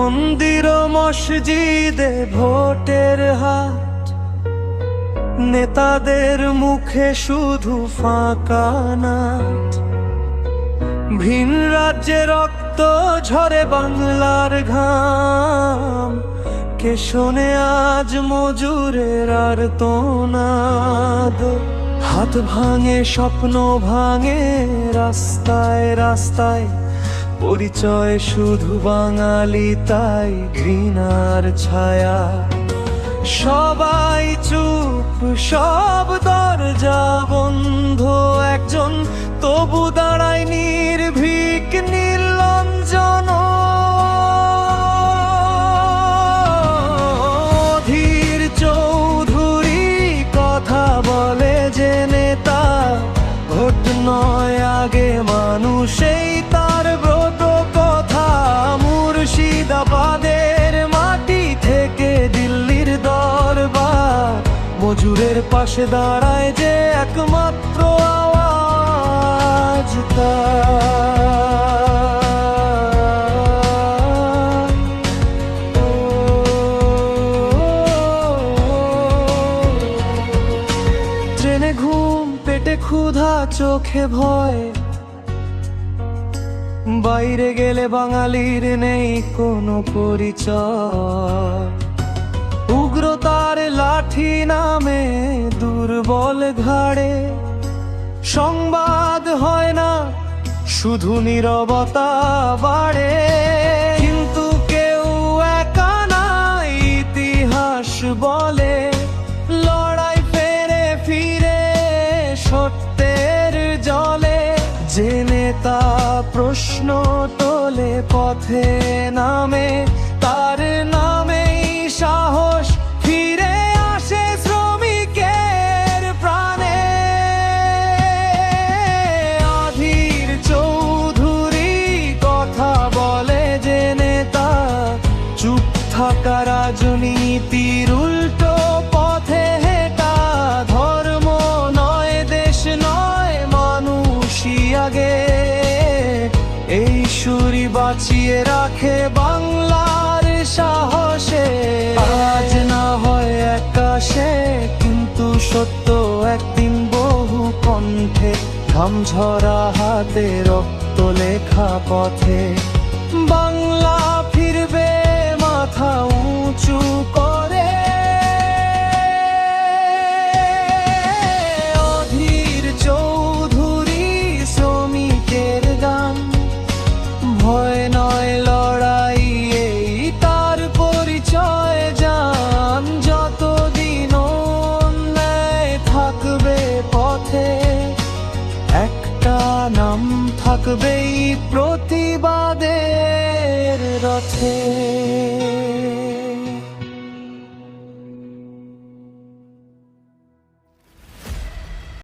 মন্দির মসজিদে ভোটের হাট, নেতাদের মুখে শুধু ফাঁকা নাট। ভিন রাজ্যে রক্ত ঝরে বাংলার ঘাম, কে শোনে আজ মজুরের আর্তনাদ। হাত ভাঙে স্বপ্ন ভাঙে রাস্তায় রাস্তায়, পরিচয় শুধু বাঙালি তাই ঘৃণার ছায়া। সবাই চুপ, সব দরজা বন্ধ, একজন তবু দাঁড়ায় নির্ভীক নির্লজ্জন। ধীর চৌধুরী কথা বলে যে নেতা, ভোট নয় আগে মানুষেই তার ব্রত কথা। মুর্শিদাবাদের মাটি থেকে দিল্লির দরবার, মজুরের পাশে দাঁড়ায় যে একমাত্র আওয়াজ তার। ট্রেনে ঘুম, পেটে ক্ষুধা, চোখে ভয়, বাইরে গেলে বাঙালির নেই কোনো পরিচয়। উগ্রতার লাঠি নামে দুর্বল ঘাড়ে, সংবাদ হয় না শুধু নীরবতা বাড়ে। কিন্তু কেউ একা না, ইতিহাস বলে লড়াই ফেরে ফিরে সত্যের জলে। যে নেতা প্রশ্ন তোলে পথে নামে, তার নামেই সাহস ফিরে আসে শ্রমিকের প্রাণে। অধীর চৌধুরী কথা বলে যে নেতা, চুপ থাকা রাজনীতির উল্টো পথে হেঁটা। ধর্ম নয়, দেশ নয়, মানুষই আগে, এই সুরি বাঁচিয়ে রাখে বাংলার সাহসে। আজ না হয় একাশে, কিন্তু সত্য একদিন বহু কণ্ঠে। ঘামঝরা হাতে রক্ত লেখা পথে, বাংলা ফিরবে মাথা উঁচু করে। অধীর চৌধুরী শ্রমিকের গান, ভয় নয় লড়াই এই তার পরিচয়। জান যতদিন অন্যায় থাকবে পথে, একটা নাম থাকবেই প্রতিবাদের রথে।